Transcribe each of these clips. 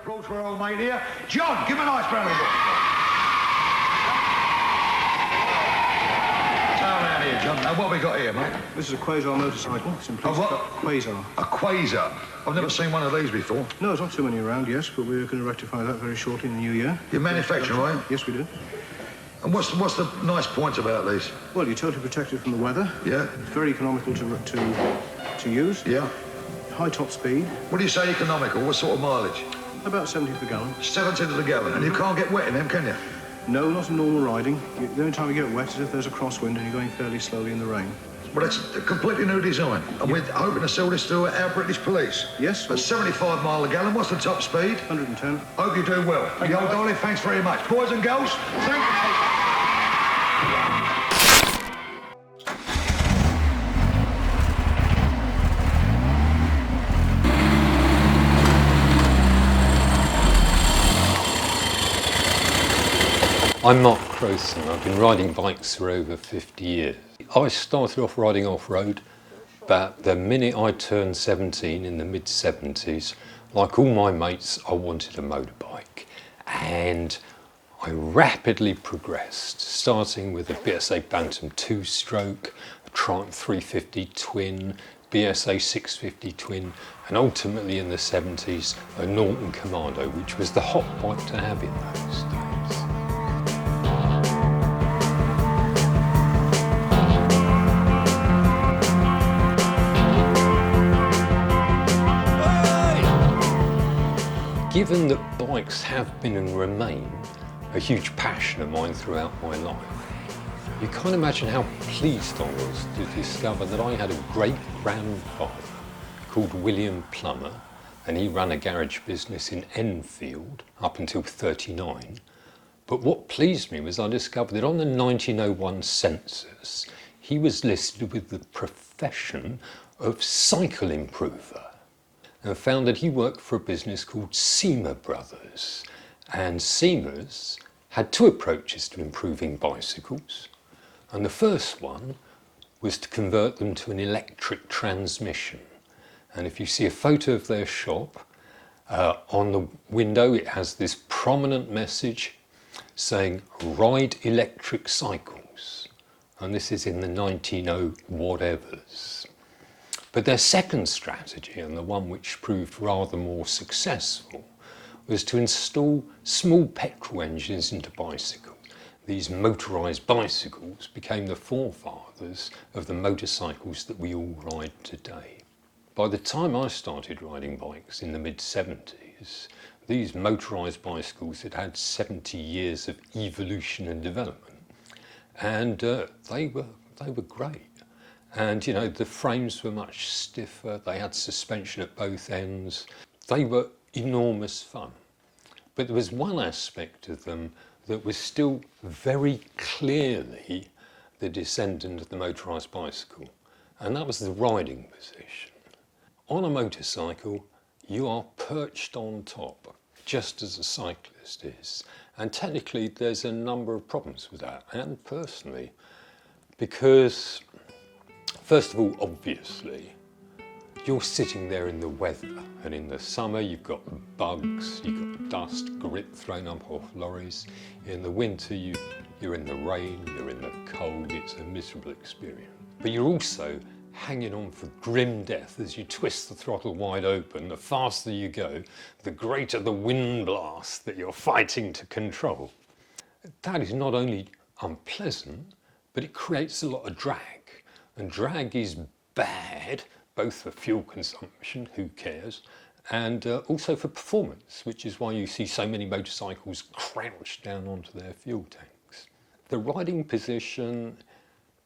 applause for our old mate here. John, give him a nice round of applause. Turn around here, John. Now, what have we got here, mate? This is a Quasar motorcycle. Simply what? Quasar. A Quasar? I've never seen one of these before. No, there's not too many around, yes, but we're going to rectify that very shortly in the new year. You manufacture, right? Yes, we do. And what's the nice points about these? Well, you're totally protected from the weather. Yeah. It's very economical to use. Yeah. High top speed. What do you say economical? What sort of mileage? About 70 per gallon. 70 to the gallon. And you can't get wet in them, can you? No, not in normal riding. The only time you get wet is if there's a crosswind and you're going fairly slowly in the rain. Well, it's a completely new design. And we're hoping to sell this to our British police. Yes. At 75 mile a gallon. What's the top speed? 110. Hope you do well. Thank you, old Dolly. Thanks very much. Boys and girls, thank you. I'm Mark Crowson. I've been riding bikes for over 50 years. I started off riding off-road, but the minute I turned 17 in the mid-70s, like all my mates, I wanted a motorbike. And I rapidly progressed, starting with a BSA Bantam 2-stroke, a Triumph 350 twin, BSA 650 twin, and ultimately in the 70s, a Norton Commando, which was the hot bike to have in those days. Given that bikes have been and remain a huge passion of mine throughout my life, you can't imagine how pleased I was to discover that I had a great-grandfather called William Plummer, and he ran a garage business in Enfield up until 39. But what pleased me was I discovered that on the 1901 census, he was listed with the profession of cycle improver, and found that he worked for a business called Seymour Brothers. And Seymour's had two approaches to improving bicycles. And the first one was to convert them to an electric transmission. And if you see a photo of their shop, on the window it has this prominent message saying, "Ride electric cycles." And this is in the 1900 whatevers. But their second strategy, and the one which proved rather more successful, was to install small petrol engines into bicycles. These motorised bicycles became the forefathers of the motorcycles that we all ride today. By the time I started riding bikes in the mid-70s, these motorised bicycles had had 70 years of evolution and development, and they were great. And you know, the frames were much stiffer, they had suspension at both ends, they were enormous fun. But there was one aspect of them that was still very clearly the descendant of the motorised bicycle, and that was the riding position. On a motorcycle, you are perched on top, just as a cyclist is. And technically there's a number of problems with that, and personally, because first of all, obviously, you're sitting there in the weather, and in the summer you've got bugs, you've got dust, grit thrown up off lorries. In the winter you're in the rain, you're in the cold, it's a miserable experience. But you're also hanging on for grim death as you twist the throttle wide open. The faster you go, the greater the wind blast that you're fighting to control. That is not only unpleasant, but it creates a lot of drag. And drag is bad, both for fuel consumption, who cares, and also for performance, which is why you see so many motorcycles crouched down onto their fuel tanks. The riding position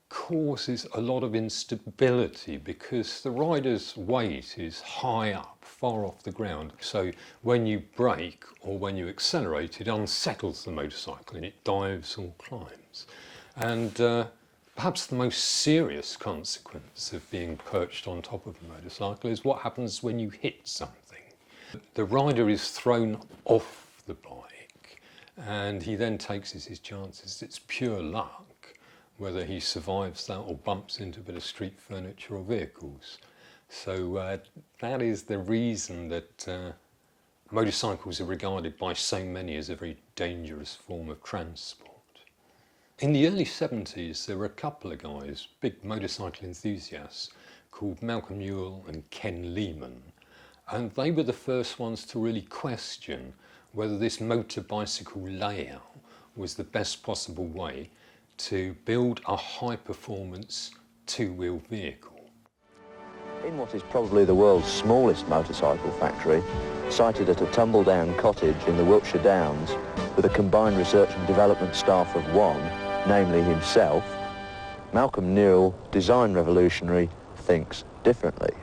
causes a lot of instability because the rider's weight is high up, far off the ground. So when you brake or when you accelerate, it unsettles the motorcycle and it dives or climbs. And perhaps the most serious consequence of being perched on top of a motorcycle is what happens when you hit something. The rider is thrown off the bike and he then takes his chances. It's pure luck whether he survives that or bumps into a bit of street furniture or vehicles. So that is the reason that motorcycles are regarded by so many as a very dangerous form of transport. In the early 70s, there were a couple of guys, big motorcycle enthusiasts, called Malcolm Newell and Ken Lehman, and they were the first ones to really question whether this motor bicycle layout was the best possible way to build a high-performance two-wheel vehicle. In what is probably the world's smallest motorcycle factory, sited at a tumble-down cottage in the Wiltshire Downs, with a combined research and development staff of one, namely himself, Malcolm Newell, design revolutionary, thinks differently.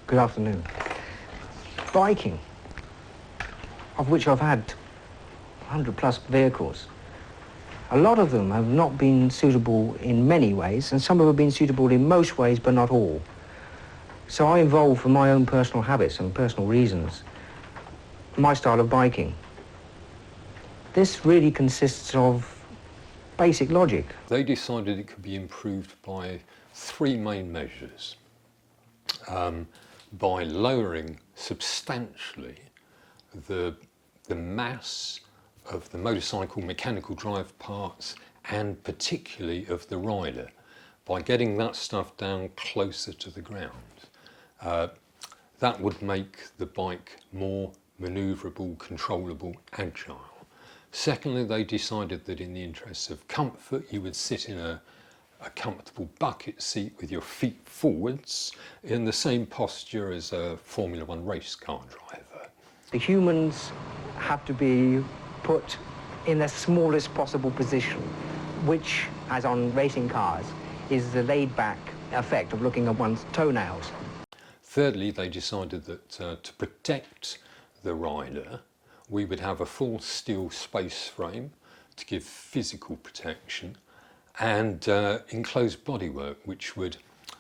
Good afternoon. Biking, of which I've had 100 plus vehicles. A lot of them have not been suitable in many ways, and some have been suitable in most ways, but not all. So I evolved for my own personal habits and personal reasons my style of biking. This really consists of basic logic. They decided it could be improved by three main measures. By lowering substantially the mass of the motorcycle mechanical drive parts, and particularly of the rider, by getting that stuff down closer to the ground. That would make the bike more manoeuvrable, controllable, agile. Secondly, they decided that in the interests of comfort, you would sit in a comfortable bucket seat with your feet forwards in the same posture as a Formula One race car driver. The humans have to be put in the smallest possible position, which, as on racing cars, is the laid-back effect of looking at one's toenails. Thirdly, they decided that to protect the rider, we would have a full steel space frame to give physical protection, and enclosed bodywork, which would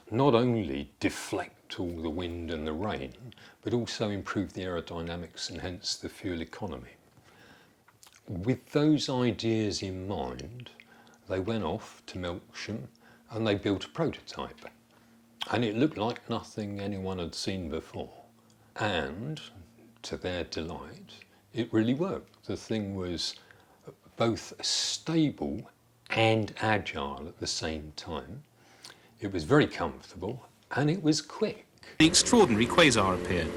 not only deflect all the wind and the rain, but also improve the aerodynamics and hence the fuel economy. With those ideas in mind, they went off to Melksham and they built a prototype. And it looked like nothing anyone had seen before. And, to their delight, it really worked. The thing was both stable and agile at the same time. It was very comfortable and it was quick. The extraordinary Quasar appeared.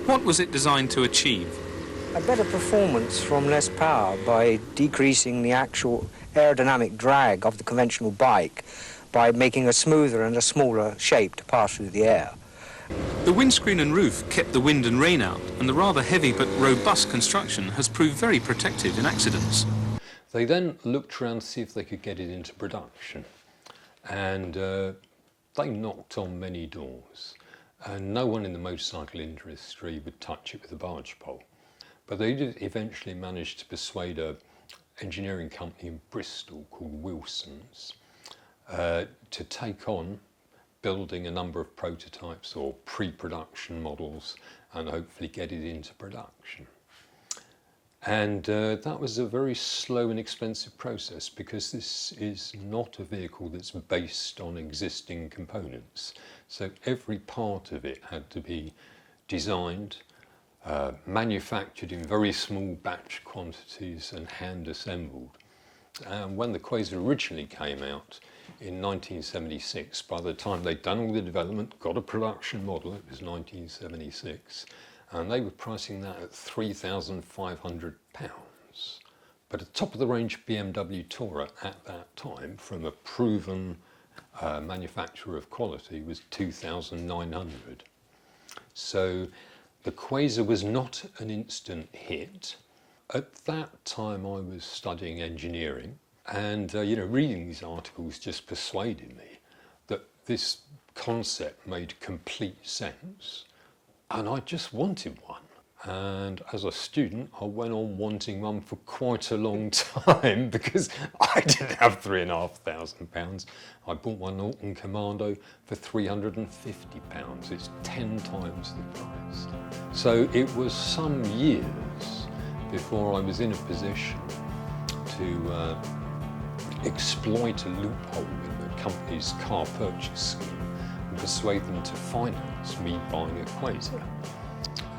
What was it designed to achieve? A better performance from less power by decreasing the actual aerodynamic drag of the conventional bike by making a smoother and a smaller shape to pass through the air. The windscreen and roof kept the wind and rain out, and the rather heavy but robust construction has proved very protective in accidents. They then looked around to see if they could get it into production, and they knocked on many doors, and no one in the motorcycle industry would touch it with a barge pole. But they did eventually manage to persuade an engineering company in Bristol called Wilson's to take on building a number of prototypes or pre-production models and hopefully get it into production. And that was a very slow and expensive process, because this is not a vehicle that's based on existing components. So every part of it had to be designed, manufactured in very small batch quantities and hand assembled. And when the Quasar originally came out in 1976, by the time they'd done all the development, got a production model, it was 1976, and they were pricing that at £3,500. But a top-of-the-range BMW Tourer at that time, from a proven manufacturer of quality, was £2,900. So the Quasar was not an instant hit. At that time I was studying engineering, and reading these articles just persuaded me that this concept made complete sense, and I just wanted one. And as a student, I went on wanting one for quite a long time, because I didn't have £3,500. I bought my Norton Commando for £350. It's 10 times the price. So it was some years before I was in a position to exploit a loophole in the company's car purchase scheme and persuade them to finance me buying a Quasar.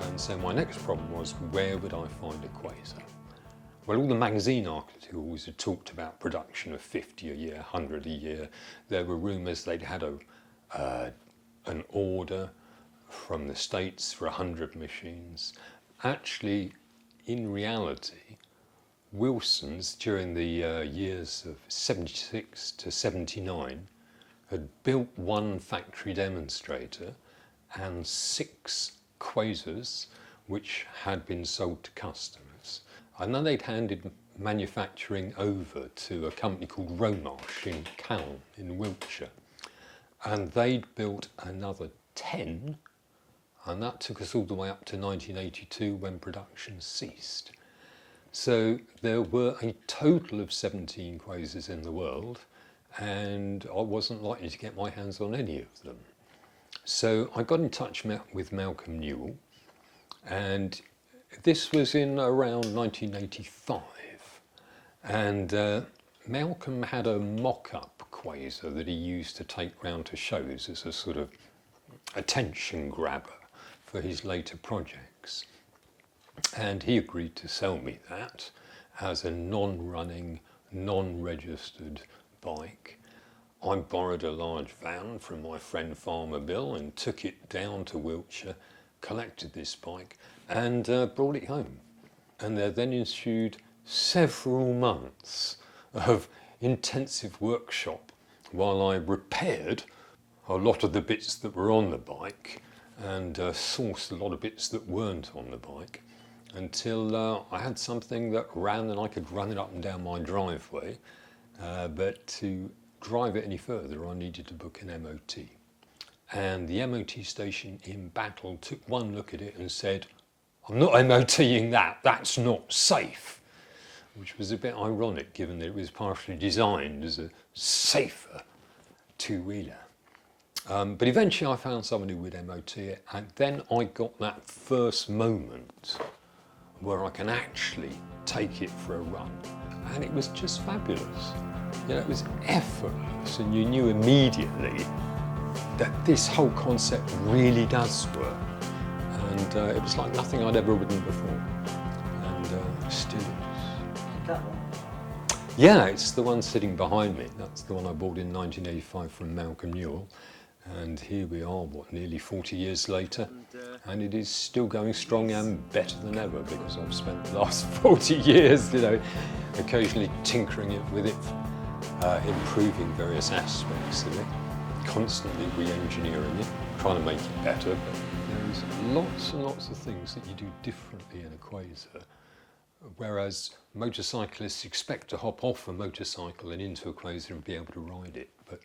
And so my next problem was, where would I find a Quasar? Well, all the magazine articles had talked about production of 50 a year, 100 a year. There were rumours they'd had an order from the States for 100 machines. Actually, in reality, Wilson's, during the years of 76 to 79, had built one factory demonstrator and 6 Quasars which had been sold to customers. And then they'd handed manufacturing over to a company called Romarsh in Calne in Wiltshire. And they'd built another 10, and that took us all the way up to 1982 when production ceased. So there were a total of 17 Quasars in the world, and I wasn't likely to get my hands on any of them. So I got in touch with Malcolm Newell, and this was in around 1985. And Malcolm had a mock-up Quasar that he used to take round to shows as a sort of attention grabber for his later projects. And he agreed to sell me that as a non-running, non-registered bike. I borrowed a large van from my friend Farmer Bill and took it down to Wiltshire, collected this bike and brought it home. And there then ensued several months of intensive workshop while I repaired a lot of the bits that were on the bike and sourced a lot of bits that weren't on the bike, until I had something that ran and I could run it up and down my driveway. But to drive it any further, I needed to book an MOT. And the MOT station in Battle took one look at it and said, "I'm not MOTing that, that's not safe." Which was a bit ironic, given that it was partially designed as a safer two-wheeler. But eventually I found someone who would MOT it, and then I got that first moment where I can actually take it for a run. And it was just fabulous. You know, it was effortless, and you knew immediately that this whole concept really does work. And it was like nothing I'd ever ridden before, and still is. That one? Yeah, it's the one sitting behind me. That's the one I bought in 1985 from Malcolm Newell. And here we are, nearly 40 years later, and it is still going strong and better than ever, because I've spent the last 40 years, occasionally tinkering it with it, improving various aspects of it, constantly re-engineering it, trying to make it better. But there's lots and lots of things that you do differently in a Quasar, whereas motorcyclists expect to hop off a motorcycle and into a Quasar and be able to ride it, but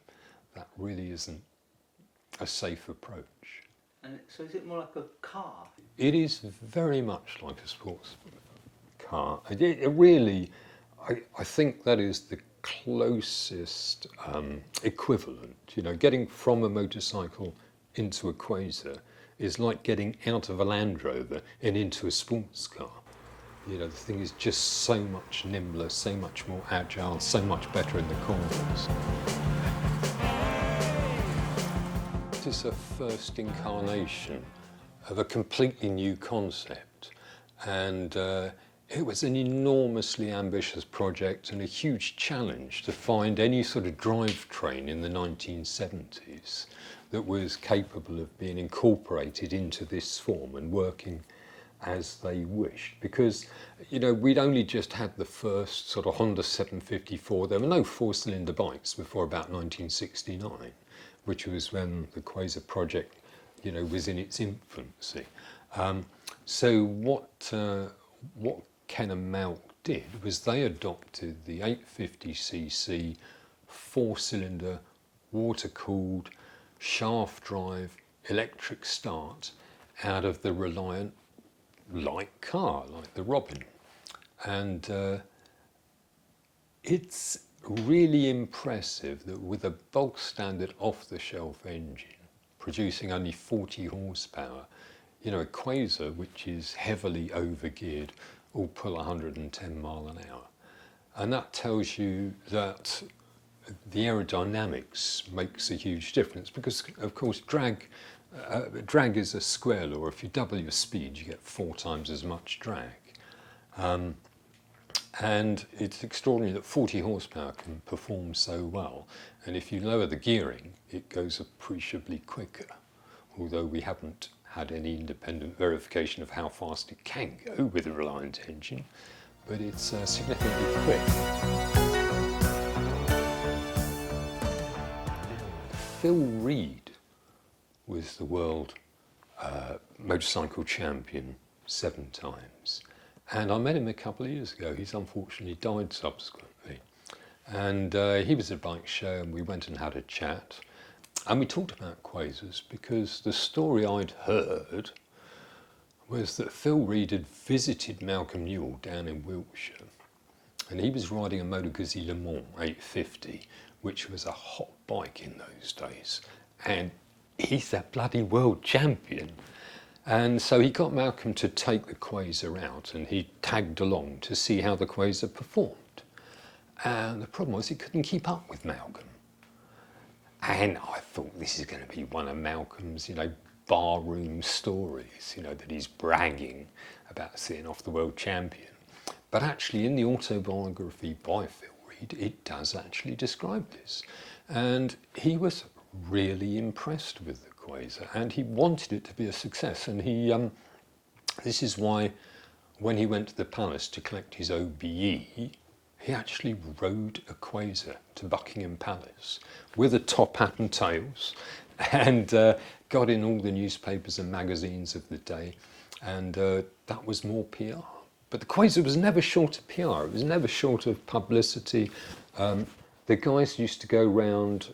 that really isn't a safe approach. And so is it more like a car? It is very much like a sports car. It really, I think that is the closest equivalent. Getting from a motorcycle into a Quasar is like getting out of a Land Rover and into a sports car. The thing is just so much nimbler, so much more agile, so much better in the corners. This is a first incarnation of a completely new concept, and it was an enormously ambitious project and a huge challenge to find any sort of drivetrain in the 1970s that was capable of being incorporated into this form and working as they wished, because we'd only just had the first sort of Honda 754. There were no 4-cylinder bikes before about 1969, which was when the Quasar project was in its infancy. So what Ken and Malk did was they adopted the 850cc 4-cylinder water-cooled shaft drive electric start out of the Reliant light car, like the Robin. And it's really impressive that with a bog standard off-the-shelf engine producing only 40 horsepower, a Quasar, which is heavily overgeared, will pull 110 mile an hour. And that tells you that the aerodynamics makes a huge difference because, of course, drag is a square law. If you double your speed, you get 4 times as much drag. And it's extraordinary that 40 horsepower can perform so well. And if you lower the gearing, it goes appreciably quicker, although we haven't had any independent verification of how fast it can go with a Reliant engine, but it's significantly quick. Phil Reed was the world motorcycle champion 7 times. And I met him a couple of years ago. He's unfortunately died subsequently. And he was at a bike show and we went and had a chat. And we talked about quasars because the story I'd heard was that Phil Reed had visited Malcolm Newell down in Wiltshire. And he was riding a Moto Guzzi Le Mans 850, which was a hot bike in those days. And he's that bloody world champion. And so he got Malcolm to take the Quasar out and he tagged along to see how the Quasar performed. And the problem was he couldn't keep up with Malcolm. And I thought this is going to be one of Malcolm's, barroom stories, that he's bragging about seeing off the world champion. But actually in the autobiography by Phil Reed, it does actually describe this. And he was really impressed with the Quasar and he wanted it to be a success. And this is why when he went to the palace to collect his OBE, he actually rode a Quasar to Buckingham Palace with a top hat and tails and got in all the newspapers and magazines of the day, and that was more PR. But the Quasar was never short of PR, it was never short of publicity. The guys used to go round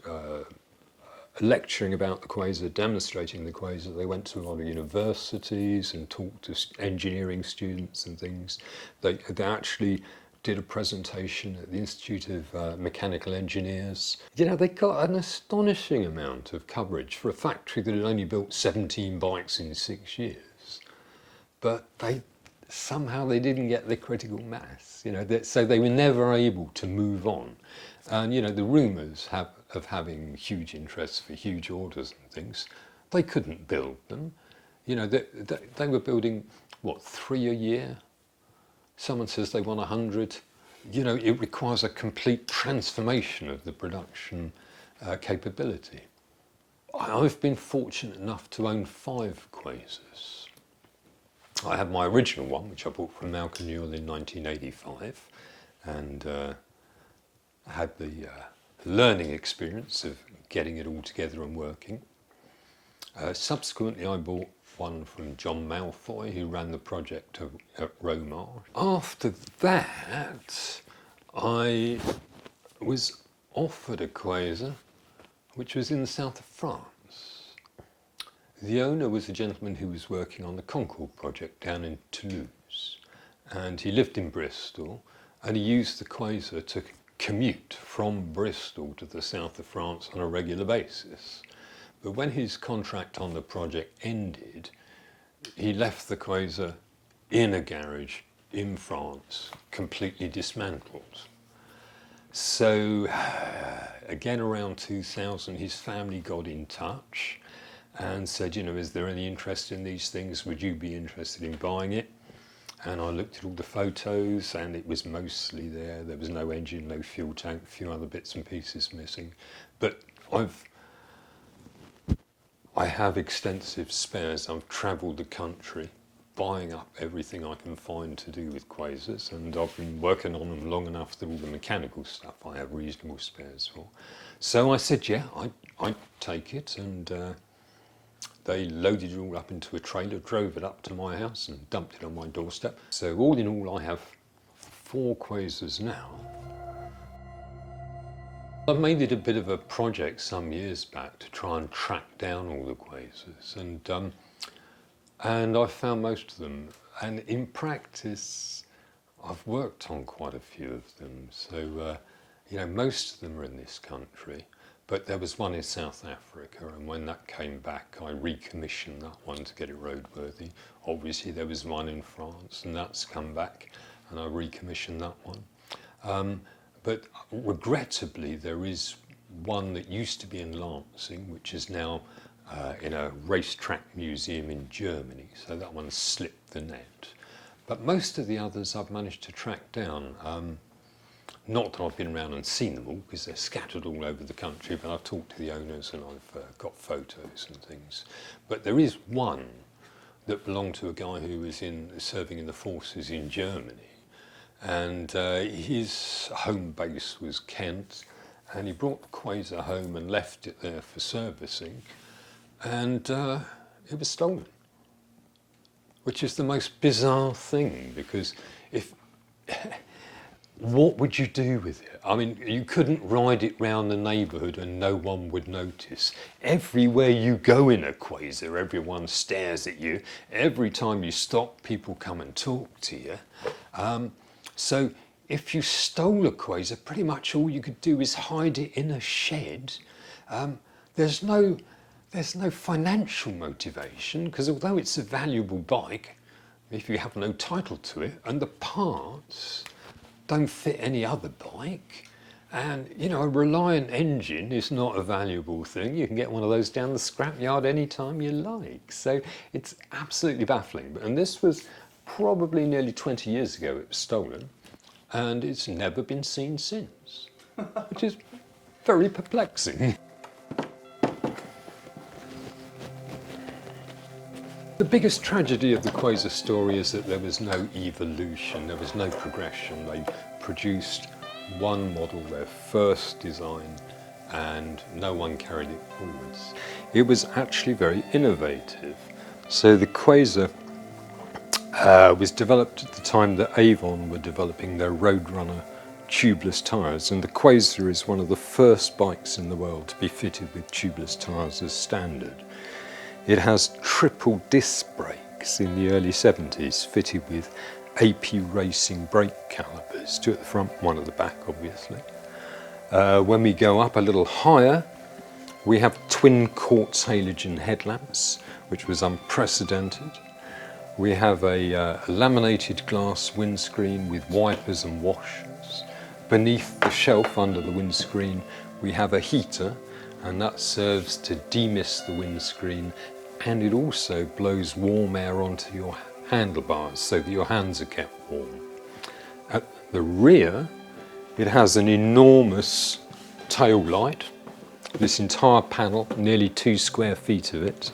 lecturing about the Quasar, demonstrating the Quasar. They went to a lot of universities and talked to engineering students and things. They actually did a presentation at the Institute of Mechanical Engineers. They got an astonishing amount of coverage for a factory that had only built 17 bikes in 6 years. But somehow they didn't get the critical mass, so they were never able to move on. And the rumours of having huge interest for huge orders and things, they couldn't build them. They were building, 3 a year? Someone says they want 100. It requires a complete transformation of the production capability. I've been fortunate enough to own 5 Quasars. I have my original one, which I bought from Malcolm Newell in 1985, and I had the learning experience of getting it all together and working. Subsequently, I bought one from John Malfoy, who ran the project at Romar. After that, I was offered a Quasar, which was in the south of France. The owner was a gentleman who was working on the Concorde project down in Toulouse, and he lived in Bristol, and he used the Quasar to commute from Bristol to the south of France on a regular basis. But when his contract on the project ended, he left the Quasar in a garage in France, completely dismantled. So again around 2000, his family got in touch and said, is there any interest in these things? Would you be interested in buying it? And I looked at all the photos and it was mostly there. There was no engine, no fuel tank, a few other bits and pieces missing. But I have extensive spares. I've travelled the country buying up everything I can find to do with Quasars, and I've been working on them long enough that all the mechanical stuff I have reasonable spares for. So I said, yeah, I'd take it, and they loaded it all up into a trailer, drove it up to my house and dumped it on my doorstep. So all in all, I have 4 Quasars now. I made it a bit of a project some years back to try and track down all the Quasars, and I found most of them. And in practice, I've worked on quite a few of them. So, most of them are in this country, but there was one in South Africa, and when that came back, I recommissioned that one to get it roadworthy. Obviously, there was one in France, and that's come back, and I recommissioned that one. But regrettably, there is one that used to be in Lansing, which is now in a racetrack museum in Germany. So that one slipped the net. But most of the others I've managed to track down. Not that I've been around and seen them all, because they're scattered all over the country, but I've talked to the owners and I've got photos and things. But there is one that belonged to a guy who was serving in the forces in Germany. And his home base was Kent, and he brought the Quasar home and left it there for servicing, and it was stolen, which is the most bizarre thing, because what would you do with it? I mean, you couldn't ride it round the neighbourhood and no one would notice. Everywhere you go in a Quasar, everyone stares at you. Every time you stop, people come and talk to you. So if you stole a Quasar, pretty much all you could do is hide it in a shed. There's no financial motivation, because although it's a valuable bike, if you have no title to it, and the parts don't fit any other bike, and you know, a Reliant engine is not a valuable thing. You can get one of those down the scrapyard anytime you like. So it's absolutely baffling. And this was probably nearly 20 years ago it was stolen, and it's never been seen since, which is very perplexing. The biggest tragedy of the Quasar story is that there was no evolution, there was no progression. They produced one model, their first design, and no one carried it forwards. It was actually very innovative. So the Quasar was developed at the time that Avon were developing their Roadrunner tubeless tyres, and the Quasar is one of the first bikes in the world to be fitted with tubeless tyres as standard. It has triple disc brakes in the early 70s, fitted with AP Racing brake calipers, two at the front, one at the back obviously. When we go up a little higher, we have twin quartz halogen headlamps, which was unprecedented. We have a laminated glass windscreen with wipers and washers. Beneath the shelf under the windscreen, we have a heater, and that serves to demist the windscreen, and it also blows warm air onto your handlebars so that your hands are kept warm. At the rear, it has an enormous tail light. This entire panel, nearly 2 square feet of it,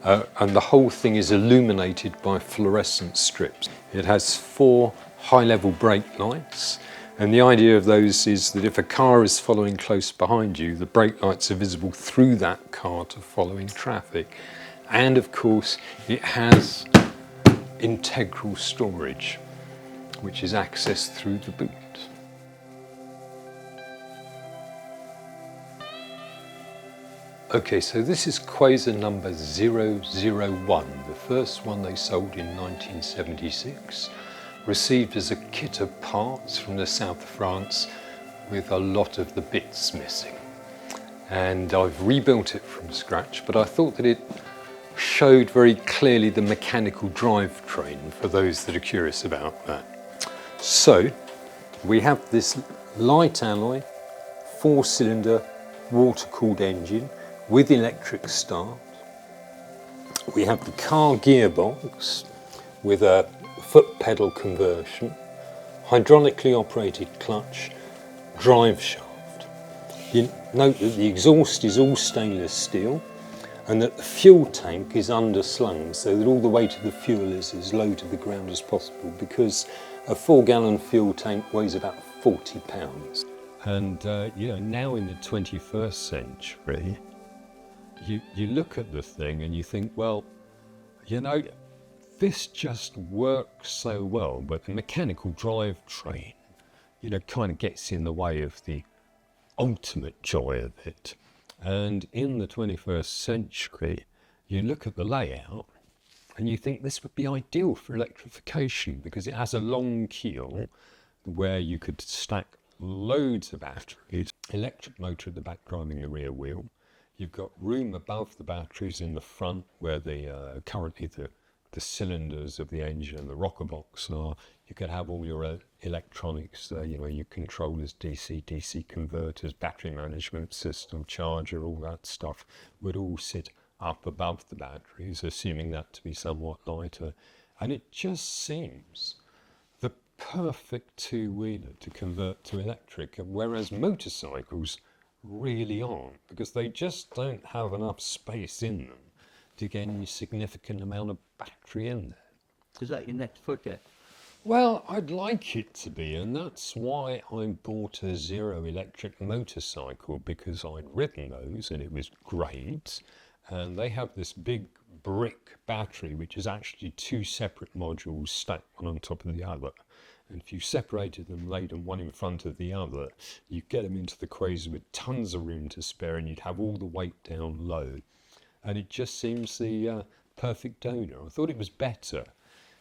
and the whole thing is illuminated by fluorescent strips. It has 4 high-level brake lights, and the idea of those is that if a car is following close behind you, the brake lights are visible through that car to following traffic. And of course, it has integral storage, which is accessed through the boot. Okay, so this is Quasar number 001, the first one they sold in 1976, received as a kit of parts from the south of France with a lot of the bits missing. And I've rebuilt it from scratch, but I thought that it showed very clearly the mechanical drivetrain for those that are curious about that. So we have this light alloy, 4-cylinder water-cooled engine with electric start. We have the car gearbox with a foot pedal conversion, hydraulically operated clutch, drive shaft. You note that the exhaust is all stainless steel, and that the fuel tank is underslung so that all the weight of the fuel is as low to the ground as possible, because a 4-gallon fuel tank weighs about 40 pounds. And you know, now in the 21st century, you look at the thing and you think, well, you know, this just works so well, but the mechanical drivetrain, you know, kind of gets in the way of the ultimate joy of it. And in the 21st century, you look at the layout and you think this would be ideal for electrification, because it has a long keel where you could stack loads of batteries, electric motor at the back driving the rear wheel. You've got room above the batteries in the front where currently the the cylinders of the engine and the rocker box are, you could have all your electronics, you know, your controllers, DC converters, battery management system, charger, all that stuff would all sit up above the batteries, assuming that to be somewhat lighter. And it just seems the perfect two-wheeler to convert to electric, whereas motorcycles really aren't, because they just don't have enough space in them to get any significant amount of battery in there. Is that your next project? Well, I'd like it to be, and that's why I bought a zero electric motorcycle, because I'd ridden those and it was great. And they have this big brick battery, which is actually two separate modules stacked one on top of the other. And if you separated them, laid them one in front of the other, you get them into the Quasar with tons of room to spare, and you'd have all the weight down low. And it just seems the perfect donor. I thought it was better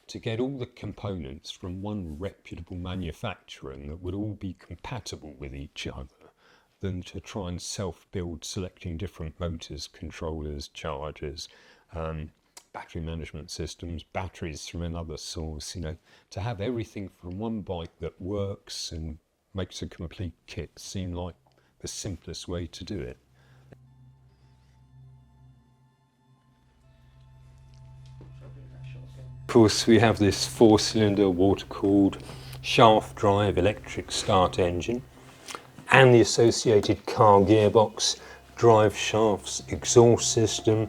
to get all the components from one reputable manufacturer and that would all be compatible with each other, than to try and self-build, selecting different motors, controllers, chargers, battery management systems, batteries from another source, you know, to have everything from one bike that works and makes a complete kit seem like the simplest way to do it. Of course, we have this 4-cylinder water-cooled shaft drive electric start engine and the associated car gearbox, drive shafts, exhaust system,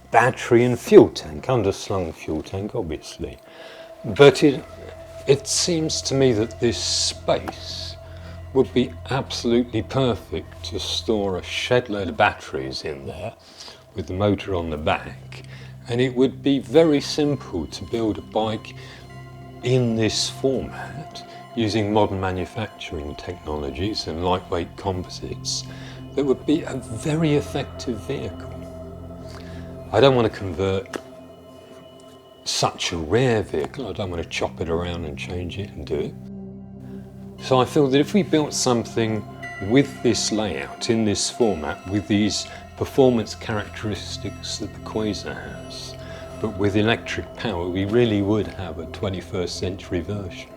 battery and fuel tank, underslung fuel tank obviously. But it seems to me that this space would be absolutely perfect to store a shed load of batteries in there with the motor on the back. And it would be very simple to build a bike in this format using modern manufacturing technologies and lightweight composites that would be a very effective vehicle. I don't want to convert such a rare vehicle, I don't want to chop it around and change it and do it. So I feel that if we built something with this layout, in this format, with these performance characteristics that the Quasar has, but with electric power, we really would have a 21st century version.